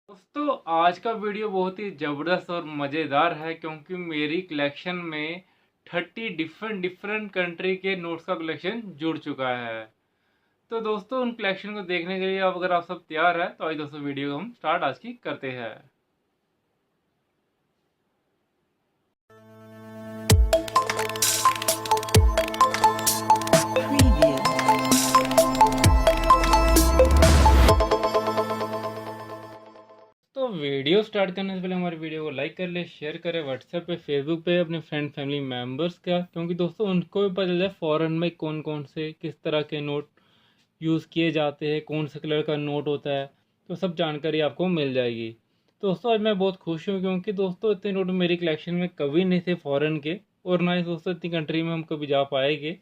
दोस्तों आज का वीडियो बहुत ही ज़बरदस्त और मज़ेदार है क्योंकि मेरी कलेक्शन में 30 डिफरेंट डिफरेंट कंट्री के नोट्स का कलेक्शन जुड़ चुका है। तो दोस्तों उन कलेक्शन को देखने के लिए अब अगर आप सब तैयार है तो आइए दोस्तों वीडियो हम स्टार्ट आज की करते हैं। तो वीडियो स्टार्ट करने से पहले हमारी वीडियो को लाइक कर ले, शेयर करें व्हाट्सएप पे, फेसबुक पे अपने फ्रेंड फैमिली मेम्बर्स का, क्योंकि दोस्तों उनको भी पता चल जाए फ़ॉरेन में कौन कौन से किस तरह के नोट यूज़ किए जाते हैं, कौन से कलर का नोट होता है, तो सब जानकारी आपको मिल जाएगी। तो दोस्तों आज मैं बहुत खुश हूँ क्योंकि दोस्तों इतने नोट मेरी कलेक्शन में कभी नहीं थे फ़ॉरेन के, और ना ही दोस्तों इतनी कंट्री में हम कभी जा पाएंगे।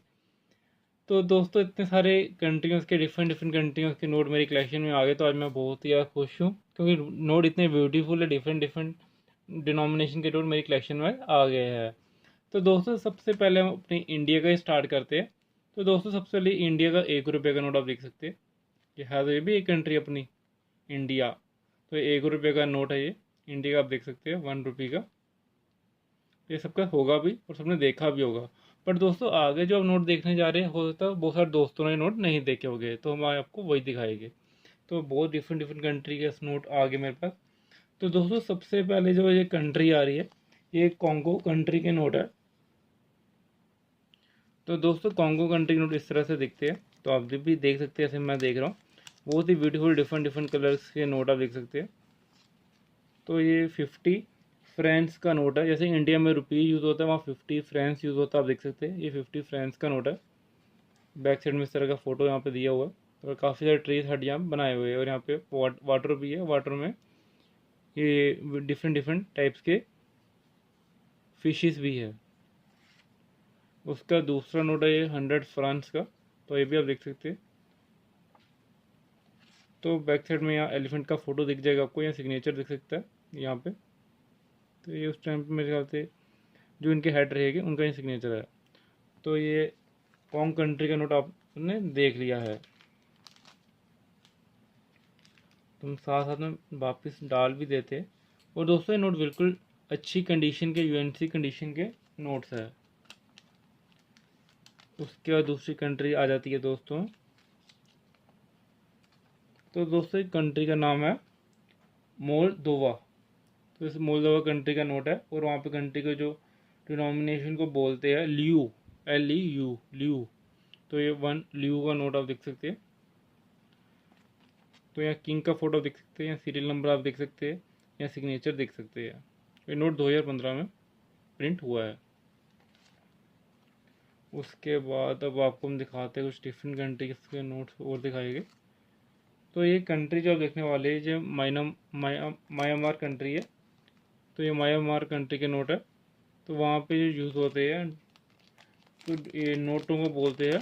तो दोस्तों इतने सारे कंट्रियों के डिफरेंट डिफरेंट कंट्रियों के नोट मेरी कलेक्शन में आ गए, तो आज मैं बहुत ही ज़्यादा खुश हूँ क्योंकि नोट इतने ब्यूटीफुल है, डिफरेंट डिफरेंट डिनोमिनेशन के नोट मेरी कलेक्शन में आ गए हैं। तो दोस्तों सबसे पहले हम अपनी इंडिया का ही स्टार्ट करते हैं। तो दोस्तों सबसे पहले इंडिया का 1 रुपये का नोट आप देख सकते हैं। ये है तो ये भी एक कंट्री अपनी इंडिया। तो ये 1 रुपये का नोट है, ये इंडिया का आप देख सकते हैं, 1 रुपये का। ये सबका होगा भी और सबने देखा भी होगा। पर दोस्तों आगे जो आप नोट देखने जा रहे हैं, हो सकता है बहुत सारे दोस्तों ने नोट नहीं देखे होंगे, तो हम आपको वही दिखाएंगे। तो बहुत डिफरेंट डिफरेंट कंट्री के नोट आ गए मेरे पास। तो दोस्तों सबसे पहले जो ये कंट्री आ रही है, ये कॉन्गो कंट्री के नोट है। तो दोस्तों कॉन्गो कंट्री के नोट इस तरह से दिखते हैं। तो आप भी देख सकते हैं, ऐसे मैं देख रहा हूँ, बहुत ही ब्यूटीफुल डिफरेंट डिफरेंट कलर्स के नोट आप देख सकते हैं। तो ये 50 फ्रेंच का नोट है। जैसे इंडिया में रुपये यूज़ होता है, वहाँ 50 फ्रेंच यूज़ होता है, आप देख सकते हैं। ये 50 फ्रेंच का नोट है। बैक साइड में इस तरह का फोटो यहाँ पे दिया हुआ है और काफ़ी सारे ट्रीज हट यहाँ बनाए हुए हैं, और यहाँ पे वाटर भी है। वाटर में ये डिफरेंट डिफरेंट टाइप्स के फिशेस भी है। उसका दूसरा नोट है ये 100 फ्रांस का। तो ये भी आप देख सकते हैं। तो बैक साइड में यहाँ एलिफेंट का फोटो दिख जाएगा आपको, यहाँ सिग्नेचर दिख सकता है यहाँ पे। तो ये उस टाइम पे मेरे ख्याल से जो इनके हेड रहेगी उनका ही सिग्नेचर है। तो ये कौन कंट्री का नोट आपने देख लिया है। तुम साथ साथ में वापस डाल भी देते। और दोस्तों ये नोट बिल्कुल अच्छी कंडीशन के, यूएनसी कंडीशन के नोट्स है। उसके बाद दूसरी कंट्री आ जाती है दोस्तों। तो दोस्तों एक कंट्री का नाम है मोल्दोवा। तो इस मोल्दोवा कंट्री का नोट है, और वहाँ पे कंट्री के जो डिनोमिनेशन को बोलते हैं लियू, LEU, लियू। तो ये 1 लियू का नोट आप देख सकते हैं। तो यहाँ किंग का फोटो देख सकते हैं, यहाँ सीरियल नंबर आप देख सकते हैं, यहाँ सिग्नेचर देख सकते हैं। ये नोट 2015 में प्रिंट हुआ है। उसके बाद अब आपको हम दिखाते हैं कुछ डिफरेंट कंट्रीज के नोट्स और दिखाएंगे। तो ये कंट्री जो आप देखने वाले हैं, जो म्यांमार कंट्री है। तो ये म्यांमार कंट्री के नोट है। तो वहाँ पे जो यूज़ होते हैं, तो ये नोटों को बोलते हैं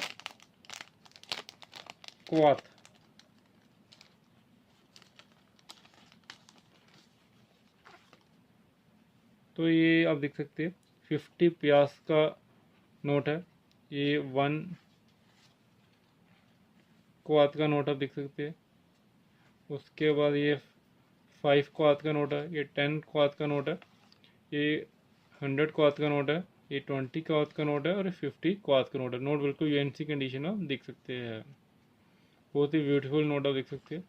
क्वाथ। तो ये आप देख सकते हैं 50 प्यास का नोट है। ये 1 क्वाथ का नोट आप देख सकते हैं। उसके बाद ये 5 क्वाथ का नोट है, ये 10 क्वाथ का नोट है, ये 100 क्वाथ का नोट है, ये 20 क्वाथ का नोट है, और ये 50 क्वाथ का नोट है। नोट बिल्कुल यूएनसी कंडीशन आप देख सकते हैं। बहुत ही ब्यूटीफुल नोट आप देख सकते हैं।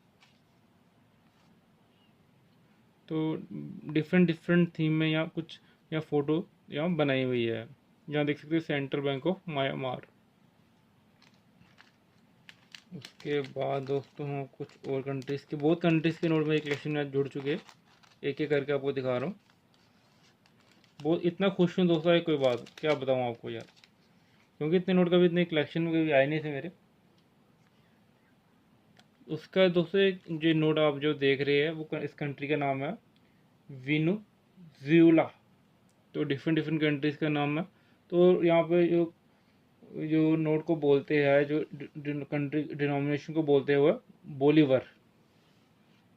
तो डिफरेंट डिफरेंट थीम में यहाँ कुछ यहाँ फ़ोटो यहाँ बनाई हुई है। यहाँ देख सकते हैं सेंट्रल बैंक ऑफ म्यांमार। उसके बाद दोस्तों हम कुछ और कंट्रीज़ के, बहुत कंट्रीज़ के नोट मेरी कलेक्शन में जुड़ चुके हैं। एक एक करके आपको दिखा रहा हूँ। बहुत इतना खुश हूँ दोस्तों, है कोई बात क्या बताऊँ आपको यार, क्योंकि इतने नोट कभी इतने कलेक्शन में कभी आए नहीं थे मेरे। उसका दोस्तों एक जो नोट आप जो देख रहे हैं वो इस कंट्री का नाम है वेनेजुएला। तो डिफरेंट डिफरेंट कंट्रीज़ का नाम है। तो यहाँ पे जो जो नोट को बोलते हैं, जो कंट्री डिनोमिनेशन को बोलते हैं, वो बोलीवर।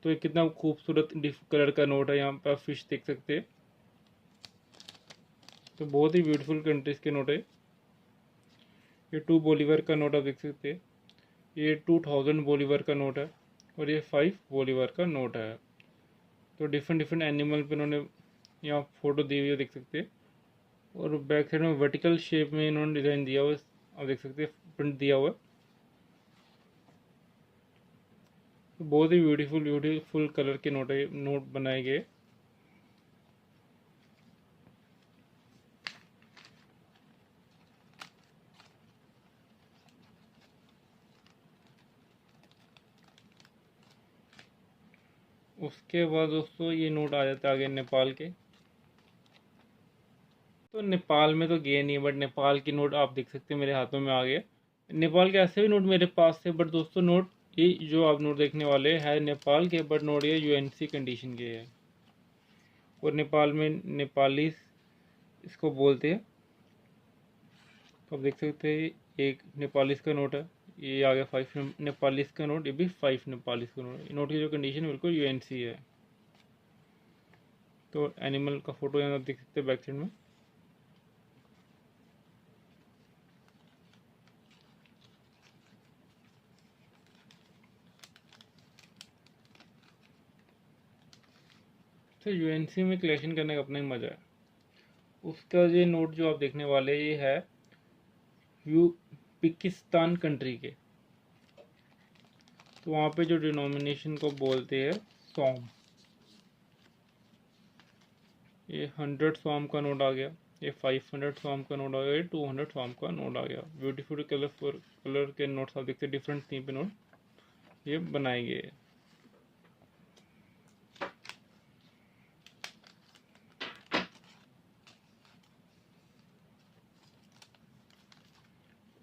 तो ये कितना खूबसूरत कलर का नोट है, यहाँ पे आप फिश देख सकते हैं। तो बहुत ही ब्यूटीफुल कंट्रीज़ के नोट है। ये 2 बोलीवर का नोट आप देख सकते हैं। ये 2000 बोलीवर का नोट है, और ये 5 बोलीवर का नोट है। तो डिफरेंट डिफरेंट एनिमल पे इन्होंने यहाँ फोटो दी हुई है, देख सकते हैं। और बैक साइड में वर्टिकल शेप में इन्होंने डिज़ाइन दिया हुआ है, आप देख सकते हैं, प्रिंट दिया हुआ है। तो बहुत ही ब्यूटीफुल ब्यूटीफुल कलर के नोट बनाए गए। उसके बाद दोस्तों ये नोट आ जाते हैं आगे नेपाल के। तो नेपाल में तो गए नहीं, बट नेपाल की नोट आप देख सकते हैं मेरे हाथों में आ गए। नेपाल के ऐसे भी नोट मेरे पास थे, बट दोस्तों नोट ये जो आप नोट देखने वाले हैं नेपाल के, बट नोट ये यूएनसी कंडीशन के है। और नेपाल में नेपाली इसको बोलते हैं। तो आप देख सकते हैं एक नेपालीस का नोट है, ये आ गया 5 नेपालीस का नोट, ये भी 5 नेपालीस का नोट। नोट की जो कंडीशन है बिल्कुल यूएनसी है। तो एनिमल का फोटो यहाँ आप देख सकते हैं बैक साइड में। तो यूएनसी में कलेक्शन करने का अपना ही मज़ा है। उसका ये नोट जो आप देखने वाले ये है यूज़बेकिस्तान कंट्री के। तो वहाँ पे जो डिनोमिनेशन को बोलते हैं सॉम। ये 100 सॉम का नोट आ गया, ये 500 सॉम का नोट आ गया, ये 200 सॉम का नोट आ गया। ब्यूटीफुल कलरफुल कलर के नोट्स आप देखते हैं, डिफरेंट थीम पे नोट ये बनाए गए।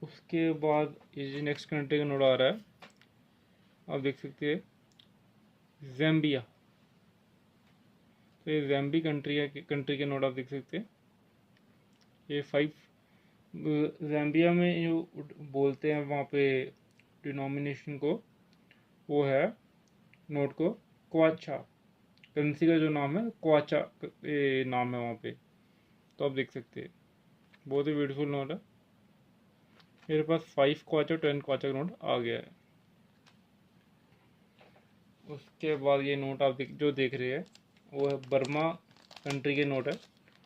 उसके बाद ये जो नेक्स्ट कंट्री का नोट आ रहा है आप देख सकते हैं ज़ैम्बिया। तो ये ज़ैम्बी कंट्री के नोट आप देख सकते हैं। ये 5 ज़ैम्बिया में जो बोलते हैं वहाँ पे डिनोमिनेशन को, वो है नोट को क्वाचा। करेंसी का जो नाम है क्वाचा ये नाम है वहाँ पे। तो आप देख सकते हैं बहुत ही ब्यूटीफुल नोट है। मेरे पास 5 क्वाचा 10 क्वाचा का नोट आ गया है। उसके बाद ये नोट आप जो देख रहे हैं वो है बर्मा कंट्री के नोट है।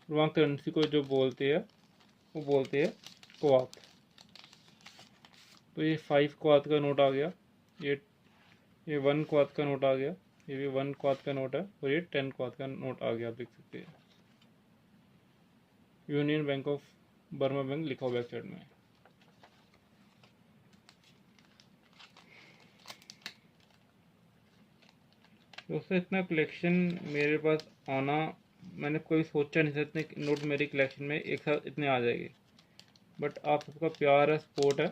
वहाँ करेंसी को जो बोलते हैं वो बोलते हैं क्वात। तो ये 5 क्वात का नोट आ गया, ये 1 क्वात का नोट आ गया, ये भी 1 क्वात का नोट है, और ये 10 क्वात का नोट आ गया। आप देख सकते हैं union bank of Burma bank लिखा हुआ बैक साइड में। दोस्तों इतना कलेक्शन मेरे पास आना मैंने कोई सोचा नहीं था, इतने नोट मेरी कलेक्शन में एक साथ इतने आ जाएंगे। बट आप सबका प्यार है, सपोर्ट है,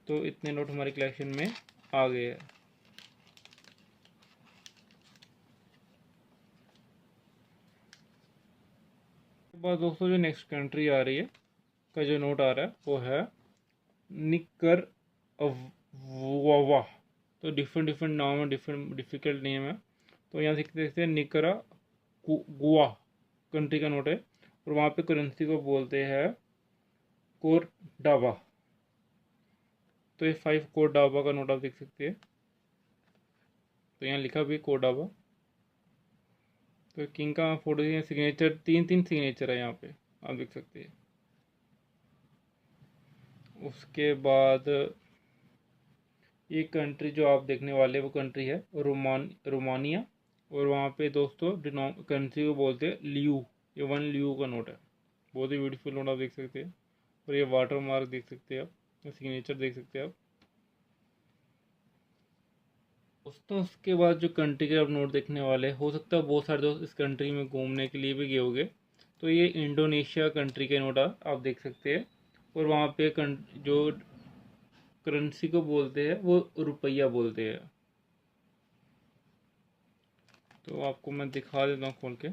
तो इतने नोट हमारी कलेक्शन में आ गए हैं। बाद दोस्तों जो नेक्स्ट कंट्री आ रही है का जो नोट आ रहा है वो है निकर वाह। तो डिफरेंट डिफरेंट नाम है, डिफरेंट डिफिकल्ट नेम है। तो यहाँ देख सकते हैं निकरा गुआ कंट्री का नोट है, और वहाँ पे करेंसी को बोलते हैं कोरडाबा। तो ये 5 कोरडाबा का नोट आप देख सकते हैं। तो यहाँ लिखा भी कोरडाबा। तो किंग का फोटो सिग्नेचर, 3 सिग्नेचर है यहाँ पे आप देख सकते हैं। उसके बाद ये कंट्री जो आप देखने वाले वो कंट्री है रोमानिया। और वहाँ पे दोस्तों करेंसी को बोलते हैं लियू। ये 1 लियू का नोट है, बहुत ही ब्यूटीफुल नोट आप देख सकते हैं। और ये वाटर मार्क देख सकते हैं आप, सिग्नेचर देख सकते हैं आप दोस्तों। उसके बाद जो कंट्री के आप नोट देखने वाले, हो सकता है बहुत सारे दोस्त इस कंट्री में घूमने के लिए भी गए होंगे। तो ये इंडोनेशिया कंट्री के नोट आप देख सकते हैं। और वहाँ पे जो करेंसी को बोलते हैं वो रुपया बोलते हैं। तो आपको मैं दिखा देता हूँ खोल के।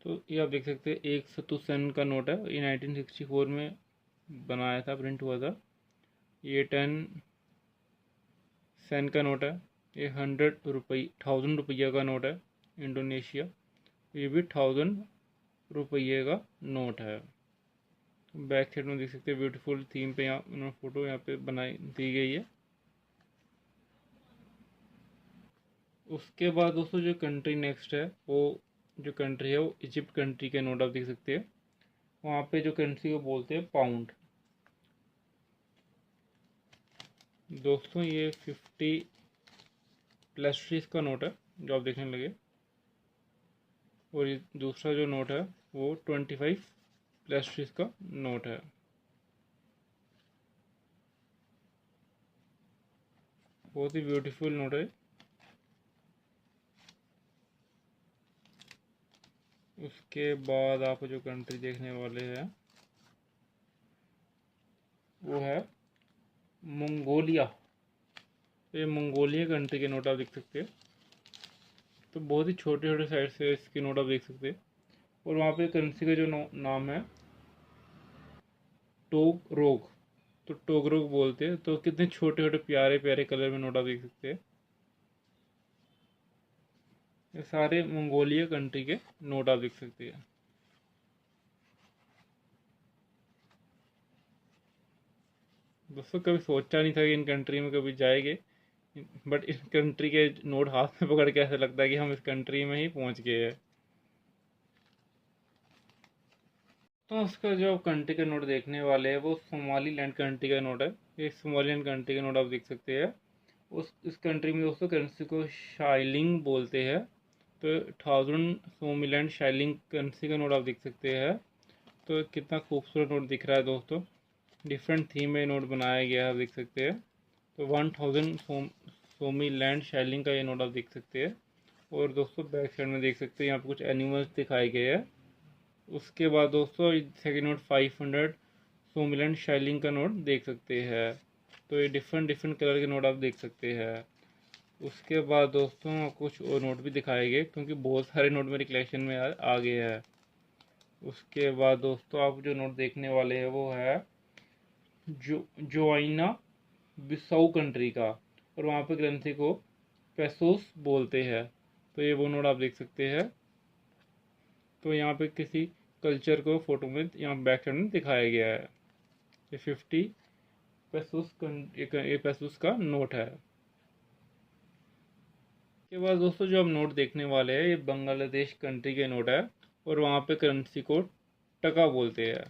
तो ये आप देख सकते हैं एक सत्तू सेन का नोट है, ये 1964 में बनाया था, प्रिंट हुआ था। ये 10 सेन का नोट है, ये 1000 रुपया का नोट है इंडोनेशिया। ये भी 1000 रुपये का नोट है। बैक साइड में देख सकते हैं ब्यूटीफुल थीम पे यहाँ उन्होंने फ़ोटो यहाँ पे बनाई दी गई है। उसके बाद दोस्तों जो कंट्री नेक्स्ट है, वो जो कंट्री है वो इजिप्ट कंट्री के नोट आप देख सकते हैं। वहाँ पे जो करेंसी को बोलते हैं पाउंड। दोस्तों ये 50 प्लस का नोट है जो आप देखने लगे, और ये दूसरा जो नोट है वो 25 प्लस का नोट है। बहुत ही ब्यूटीफुल नोट है। उसके बाद आप जो कंट्री देखने वाले हैं वो है मंगोलिया। ये मंगोलिया कंट्री के नोट आप देख सकते हैं। तो बहुत ही छोटे छोटे साइज से इसके नोट आप देख सकते हैं। और वहाँ पे करेंसी का जो नाम है टोगरोग। तो टोगरोग बोलते हैं। तो कितने छोटे छोटे प्यारे प्यारे कलर में नोट आप देख सकते हैं। ये सारे मंगोलिया कंट्री के नोट आप देख सकते हैं। दोस्तों कभी सोचा नहीं था कि इन कंट्री में कभी जाएंगे, बट इस कंट्री के नोट हाथ में पकड़ के ऐसा लगता है कि हम इस कंट्री में ही पहुंच गए हैं। तो उसका जो कंट्री का नोट देखने वाले हैं वो सोमाली लैंड कंट्री का नोट है। ये सोमाली लैंड कंट्री का नोट आप देख सकते हैं। इस कंट्री में दोस्तों करेंसी को शाइलिंग बोलते हैं। तो 1000 सोमालीलैंड शाइलिंग करेंसी का नोट आप देख सकते हैं। तो कितना खूबसूरत नोट दिख रहा है दोस्तों। डिफरेंट थीम में नोट बनाया गया है, आप देख सकते हैं। तो 1000 सोमालीलैंड शाइलिंग का ये नोट आप देख सकते हैं। और दोस्तों बैक साइड में देख सकते हैं यहाँ पे कुछ एनिमल्स दिखाए गए हैं। उसके बाद दोस्तों सेकेंड नोट 500 सोमिलैंड शाइलिंग का नोट देख सकते हैं। तो ये डिफरेंट डिफरेंट कलर के नोट आप देख सकते हैं। उसके बाद दोस्तों कुछ और नोट भी दिखाए गए क्योंकि बहुत सारे नोट मेरी कलेक्शन में आ गए हैं। उसके बाद दोस्तों आप जो नोट देखने वाले हैं वो है जोआइना बिसाऊ कंट्री का, और वहाँ पे करेंसी को पेसोस बोलते हैं। तो ये वो नोट आप देख सकते हैं। तो यहाँ पे किसी कल्चर को फोटो में यहाँ बैक साइड में दिखाया गया है। ये 50 पेसूस का नोट है। के बाद दोस्तों जो हम नोट देखने वाले हैं ये बांग्लादेश कंट्री के नोट है, और वहाँ पे करेंसी को टका बोलते हैं।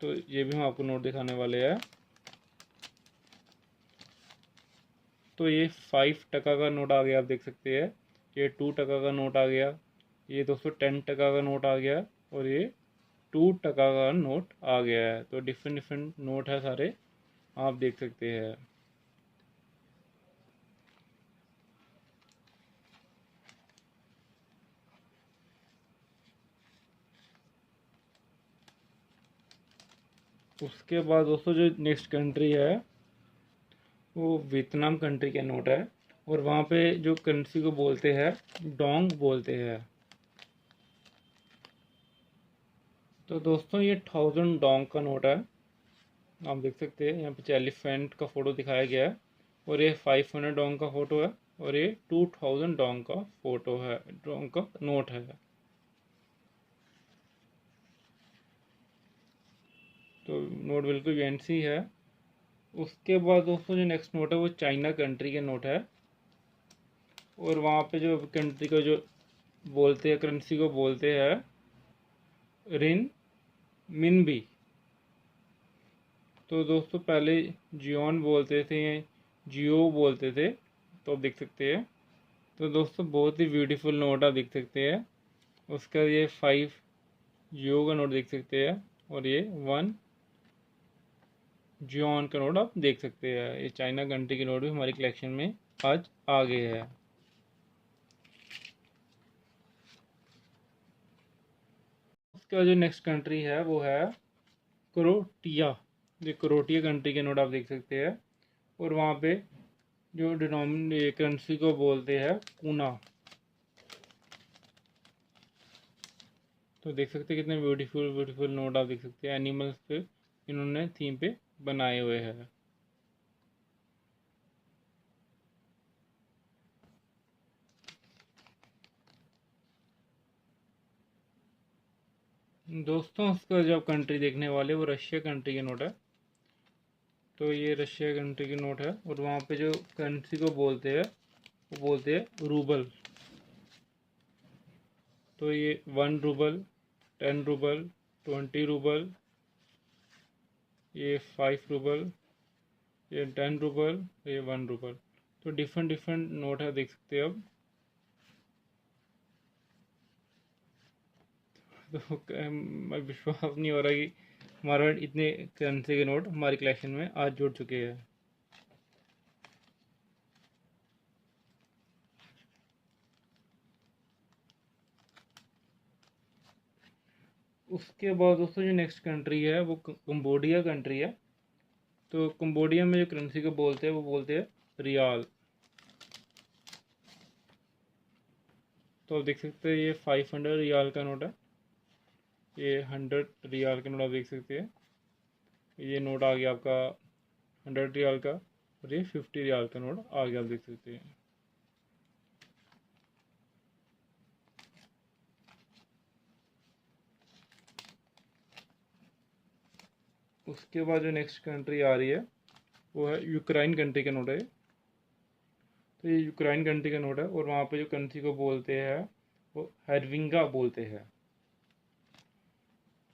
तो ये भी हम आपको नोट दिखाने वाले हैं। तो ये 5 टका का नोट आ गया, आप देख सकते हैं। ये 2 टका का नोट आ गया। ये दोस्तों 10 टका का नोट आ गया, और ये 2 टका का नोट आ गया है। तो डिफरेंट डिफरेंट नोट है सारे, आप देख सकते हैं। उसके बाद दोस्तों जो नेक्स्ट कंट्री है वो वियतनाम कंट्री के नोट है, और वहाँ पे जो करेंसी को बोलते हैं डोंग बोलते हैं। तो दोस्तों ये 1000 डोंग का नोट है, आप देख सकते हैं। यहाँ पे एलिफेंट का फोटो दिखाया गया है, और ये 500 डोंग का फोटो है, और ये 2000 डोंग का फोटो है, डोंग का नोट है। तो नोट बिल्कुल फैंसी है। उसके बाद दोस्तों जो नेक्स्ट नोट है वो चाइना कंट्री के नोट है, और वहाँ पे जो कंट्री को जो बोलते हैं, करेंसी को बोलते हैं रिन मिनबी। तो दोस्तों पहले जियोन बोलते थे, जियो बोलते थे। तो आप देख सकते हैं। तो दोस्तों बहुत ही ब्यूटीफुल नोट आप देख सकते हैं। उसका ये 5 जियो का नोट देख सकते हैं, और ये 1 जियोन का नोट आप देख सकते हैं। ये चाइना कंट्री के नोट भी हमारी कलेक्शन में आज आ गए हैं। उसका जो नेक्स्ट कंट्री है वो है क्रोटिया। ये क्रोटिया कंट्री के नोट आप देख सकते हैं, और वहाँ पे जो करेंसी को बोलते हैं कूना। तो देख सकते हैं कितने ब्यूटीफुल ब्यूटीफुल नोट आप देख सकते हैं। एनिमल्स पे इन्होंने थीम पे बनाए हुए हैं। दोस्तों उसका जो कंट्री देखने वाले वो रशिया कंट्री के नोट है। तो ये रशिया कंट्री के नोट है, और वहाँ पे जो करेंसी को बोलते हैं वो बोलते हैं रूबल। तो ये 1 रूबल, 10 रूबल, 20 रूबल, ये 5 रूबल, ये 10 रूबल, ये 1 रूबल। तो डिफरेंट डिफरेंट नोट है, देख सकते हैं अब। तो मैं विश्वास नहीं हो रहा कि हमारे इतने करेंसी के नोट हमारी कलेक्शन में आज जुड़ चुके हैं। उसके बाद दोस्तों जो नेक्स्ट कंट्री है वो कंबोडिया कंट्री है। तो कंबोडिया में जो करेंसी को बोलते हैं वो बोलते हैं रियाल। तो आप देख सकते हैं ये 500 रियाल का नोट है, ये 100 रियाल का नोट आप देख सकते हैं। ये नोट आ गया आपका 100 रियाल का, और ये 50 रियाल का नोट आ गया, आप देख सकते हैं। उसके बाद जो नेक्स्ट कंट्री आ रही है वो है यूक्रेन कंट्री का नोट है। तो ये यूक्रेन कंट्री का नोट है, और वहाँ पे जो कंट्री को बोलते हैं वो हरविंगा बोलते हैं।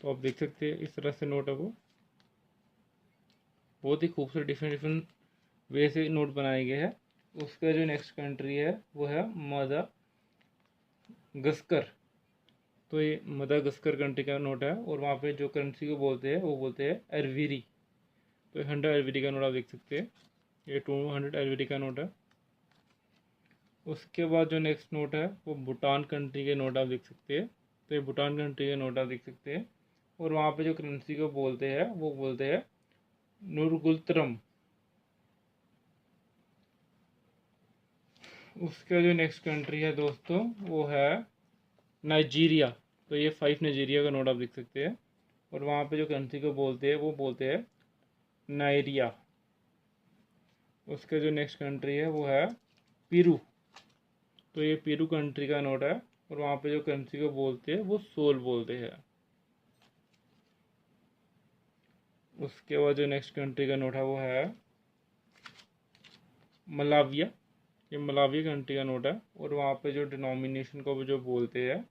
तो आप देख सकते हैं इस तरह से नोट है, वो बहुत ही खूबसूरत डिफरेंट डिफरेंट वे से नोट बनाए गए हैं। उसका जो नेक्स्ट कंट्री है वो है मदागास्कर। तो ये मदागास्कर कंट्री का नोट है, और वहाँ पे जो करेंसी को बोलते हैं वो बोलते हैं एरवीरी। तो 100 एरवीरी का नोट आप देख सकते हैं, ये 200 एरवीरी का नोट है। उसके बाद जो नेक्स्ट नोट है वो भूटान कंट्री के नोट आप देख सकते हैं। तो ये भूटान कंट्री के नोट आप देख सकते हैं, और वहाँ पे जो करेंसी को बोलते हैं वो बोलते हैं नुरगुलतरम। उसका जो नेक्स्ट कंट्री है दोस्तों वो है नाइजीरिया। तो ये 5 नाइजीरिया का नोट आप देख सकते हैं, और वहाँ पे जो करेंसी को बोलते हैं वो बोलते हैं नाइरिया। उसका जो नेक्स्ट कंट्री है वो है पेरू। तो ये पेरू कंट्री का नोट है, और वहाँ पे जो करेंसी को बोलते हैं वो सोल बोलते हैं। उसके बाद जो नेक्स्ट कंट्री का नोट है वो है मलाविया। ये मलाविया कंट्री का नोट है, और वहाँ पे जो डिनोमिनेशन को जो बोलते हैं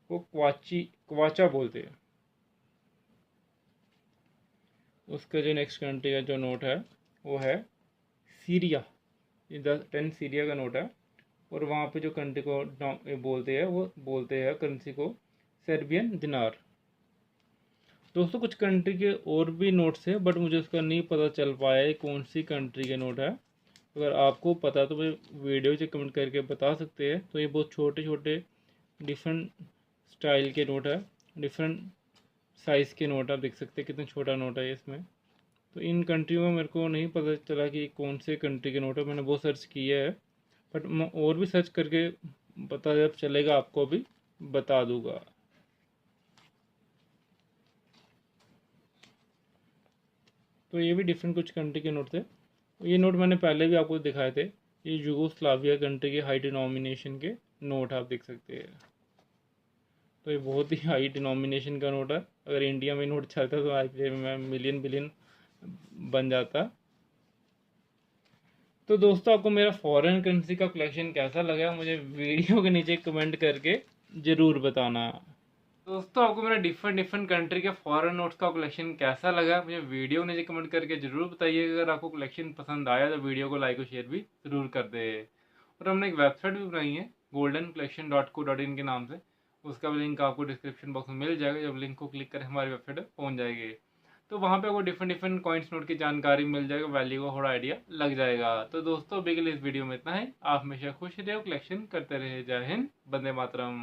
वो क्वाचा बोलते हैं। उसका जो नेक्स्ट कंट्री का जो नोट है वो है सीरिया। ये 10 सीरिया का नोट है, और वहाँ पे जो कंट्री को बोलते हैं वो बोलते हैं करेंसी को सर्बियन दिनार। दोस्तों कुछ कंट्री के और भी नोट्स है, बट मुझे उसका नहीं पता चल पाया है कौन सी कंट्री के नोट है। अगर आपको पता तो मुझे वीडियो से कमेंट करके बता सकते हैं। तो ये बहुत छोटे छोटे डिफरेंट स्टाइल के नोट है, डिफरेंट साइज़ के नोट आप देख सकते हैं कितना छोटा नोट है इसमें। तो इन कंट्रियों में मेरे को नहीं पता चला कि कौन से कंट्री के नोट है, मैंने बहुत सर्च किया है, बट मैं और भी सर्च करके पता जब चलेगा आपको भी बता दूंगा। तो ये भी डिफरेंट कुछ कंट्री के नोट थे। ये नोट मैंने पहले भी आपको दिखाए थे, ये यूगोस्लाविया कंट्री के हाई डिनोमिनेशन के नोट आप देख सकते हैं। तो ये बहुत ही हाई डिनोमिनेशन का नोट है, अगर इंडिया में नोट चलता तो आज में मिलियन बिलियन बन जाता। तो दोस्तों आपको मेरा फॉरेन करेंसी का कलेक्शन कैसा लगा मुझे वीडियो के नीचे कमेंट करके ज़रूर बताना। दोस्तों आपको मेरा डिफरेंट डिफरेंट कंट्री के फॉरेन नोट्स का कलेक्शन कैसा लगा मुझे वीडियो नीचे कमेंट करके जरूर बताइए। अगर आपको कलेक्शन पसंद आया तो वीडियो को लाइक और शेयर भी जरूर कर दे। और हमने एक वेबसाइट भी बनाई है goldencollection.co.in के नाम से, उसका भी लिंक आपको डिस्क्रिप्शन बॉक्स में मिल जाएगा। जब लिंक को क्लिक करें हमारी वेबसाइट पर पहुँच जाएगी, तो वहाँ पे आपको डिफरेंट डिफरेंट कॉइन्स नोट की जानकारी मिल जाएगा, वैल्यू का थोड़ा आइडिया लग जाएगा। तो दोस्तों अभी के लिए इस वीडियो में इतना है। आप हमेशा खुश रहे, कलेक्शन करते रहे। जय हिंद, वंदे मातरम।